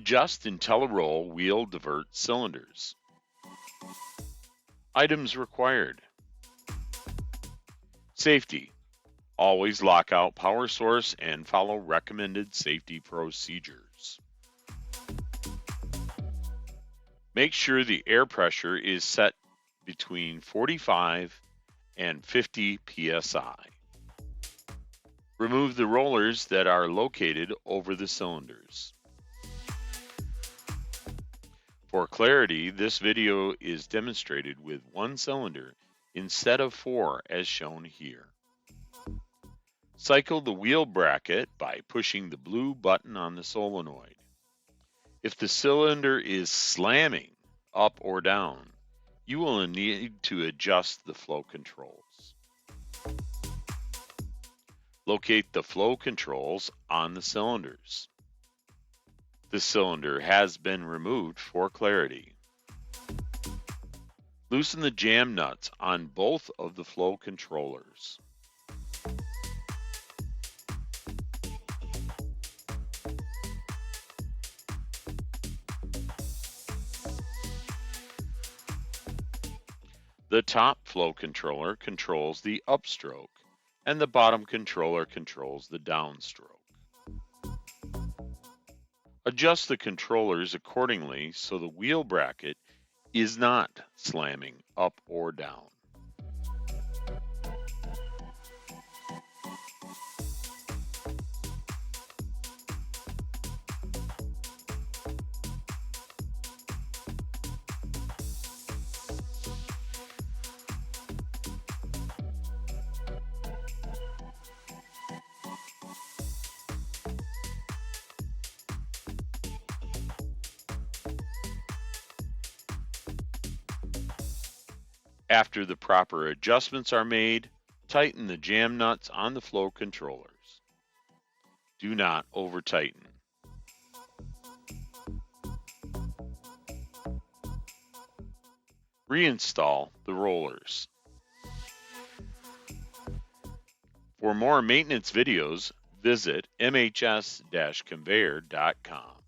Adjust IntelliROL Wheel Divert cylinders. Items required. Safety. Always lock out power source and follow recommended safety procedures. Make sure the air pressure is set between 45 and 50 psi. Remove the rollers that are located over the cylinders. For clarity, this video is demonstrated with one cylinder instead of 4 as shown here. Cycle the wheel bracket by pushing the blue button on the solenoid. If the cylinder is slamming up or down, you will need to adjust the flow controls. Locate the flow controls on the cylinders. The cylinder has been removed for clarity. Loosen the jam nuts on both of the flow controllers. The top flow controller controls the upstroke, and the bottom controller controls the downstroke. Adjust the controllers accordingly so the wheel bracket is not slamming up or down. After the proper adjustments are made, tighten the jam nuts on the flow controllers. Do not over-tighten. Reinstall the rollers. For more maintenance videos, visit MHS-Conveyor.com.